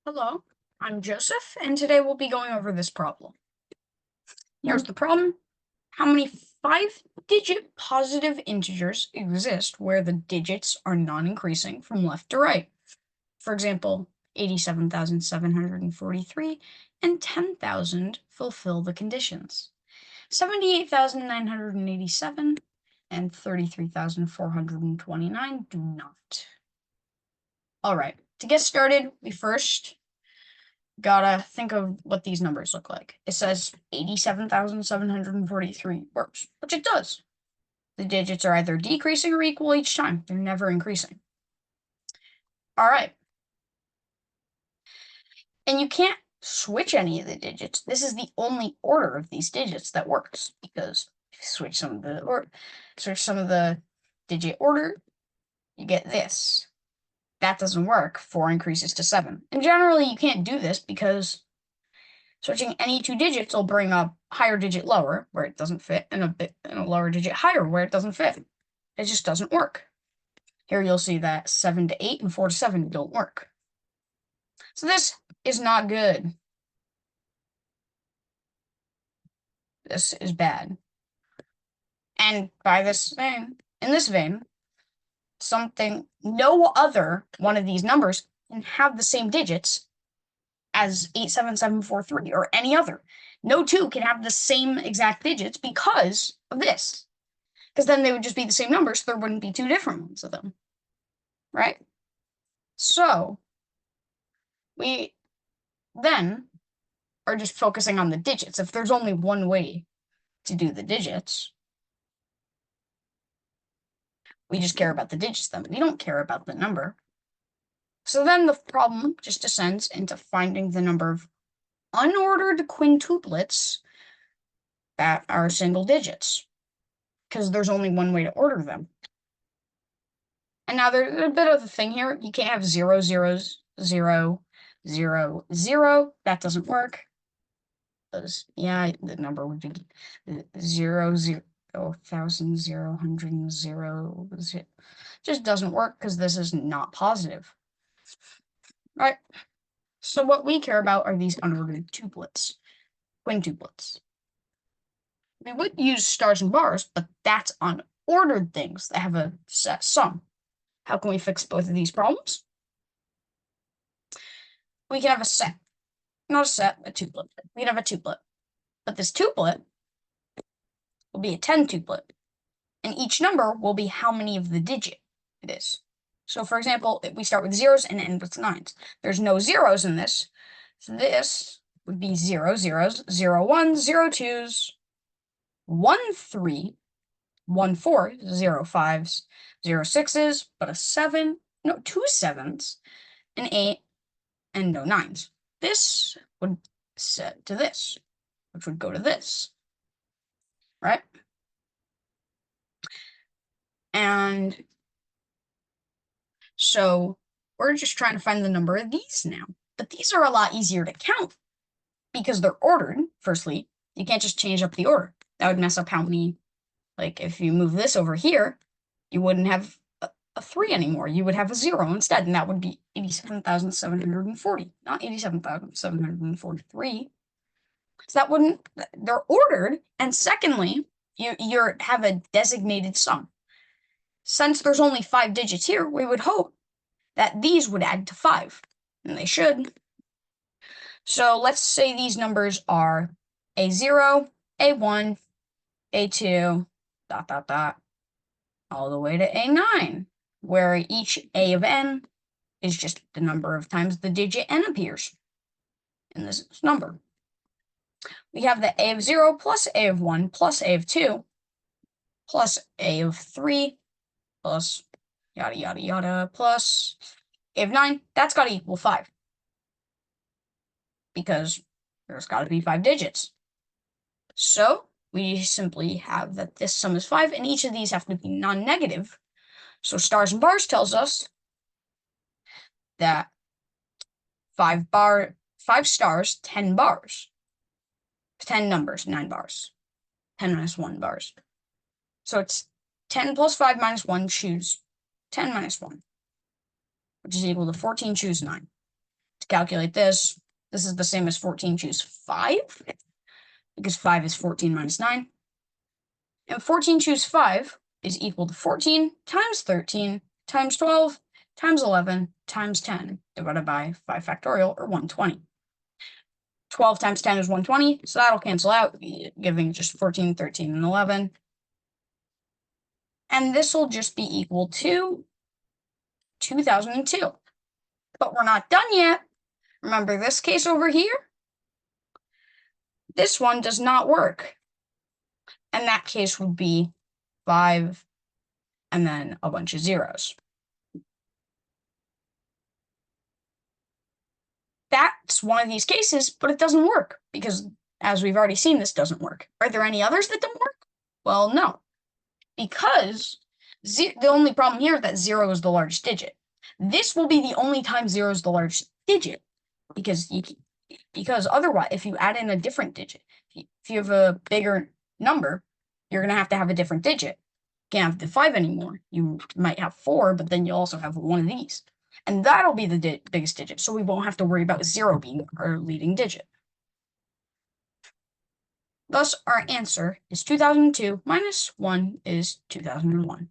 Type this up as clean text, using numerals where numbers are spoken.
Hello, I'm Joseph, and today we'll be going over this problem. Here's the problem. How many 5-digit positive integers exist where the digits are non-increasing from left to right? For example, 87,743 and 10,000 fulfill the conditions. 78,987 and 33,429 do not. All right, to get started, we first gotta think of what these numbers look like. It says 87,743 works, which it does. The digits are either decreasing or equal each time. They're never increasing. All right. And you can't switch any of the digits. This is the only order of these digits that works, because if you switch some of the digit order, you get this. That doesn't work. 4 increases to 7. And generally, you can't do this because switching any two digits will bring a higher digit lower where it doesn't fit, and a lower digit higher where it doesn't fit. It just doesn't work. Here you'll see that 7 to 8 and 4 to 7 don't work. So this is not good. This is bad. And by this vein, in this vein, no other one of these numbers can have the same digits as 87743 or any other. No two can have the same exact digits because of this. Because then they would just be the same numbers, so there wouldn't be two different ones of them. Right? So we then are just focusing on the digits. If there's only one way to do the digits, we just care about the digits then. We don't care about the number. So then the problem just descends into finding the number of unordered quintuplets that are single digits, because there's only one way to order them. And now there's a bit of a thing here. You can't have 0, 0, 0, 0, 0. That doesn't work. Because, yeah, the number would be 0, 0, 1,000, 0, 100, 0, 0. Just doesn't work because this is not positive. Right? So what we care about are these unordered tuplets, quintuplets. We would use stars and bars, but that's on ordered things that have a set sum. How can we fix both of these problems? We can have a set. Not a set, a tuplet. We can have a tuplet. But this tuplet will be a 10 tuplet. And each number will be how many of the digit it is. So for example, if we start with zeros and end with nines. There's no zeros in this. So this would be 0, zeros, 0, 1, 0, 2s, 1, 3, 1, 4, 0, 5s, 0, 6s, but a 7, no, 2 7s, an 8, and no 9s. This would set to this, which would go to this, right? And so we're just trying to find the number of these now. But these are a lot easier to count because they're ordered, firstly. You can't just change up the order. That would mess up how many, like if you move this over here, you wouldn't have a 3 anymore. You would have a 0 instead, and that would be 87,740, not 87,743. So that wouldn't, they're ordered. And secondly, you have a designated sum. Since there's only 5 digits here, we would hope that these would add to 5, and they should. So let's say these numbers are A0, A1, A2, ... all the way to A9, where each A of n is just the number of times the digit n appears in this number. We have the A of 0 plus A of 1 plus A of 2 plus A of 3 plus yada, yada, yada, plus A of 9. That's got to equal 5. Because there's got to be 5 digits. So we simply have that this sum is 5, and each of these have to be non-negative. So stars and bars tells us that 5 stars, 10 bars. 10 numbers, 9 bars. 10 minus 1 bars. So it's 10 plus 5 minus 1, choose 10 minus 1, which is equal to 14, choose 9. To calculate this, this is the same as 14 choose 5, because 5 is 14 minus 9. And 14 choose 5 is equal to 14 times 13 times 12 times 11 times 10 divided by 5 factorial, or 120. 12 times 10 is 120, so that'll cancel out, giving just 14, 13, and 11. And this will just be equal to 2002. But we're not done yet. Remember this case over here? This one does not work. And that case would be 5 and then a bunch of zeros. That's one of these cases, but it doesn't work because, as we've already seen, this doesn't work. Are there any others that don't work? Well, no, because the only problem here is that 0 is the largest digit. This will be the only time 0 is the largest digit, because otherwise, if you add in a different digit, if you have a bigger number, you're going to have a different digit. You can't have the 5 anymore. You might have 4, but then you also have one of these. And that'll be the biggest digit, so we won't have to worry about 0 being our leading digit. Thus, our answer is 2002 minus 1 is 2001.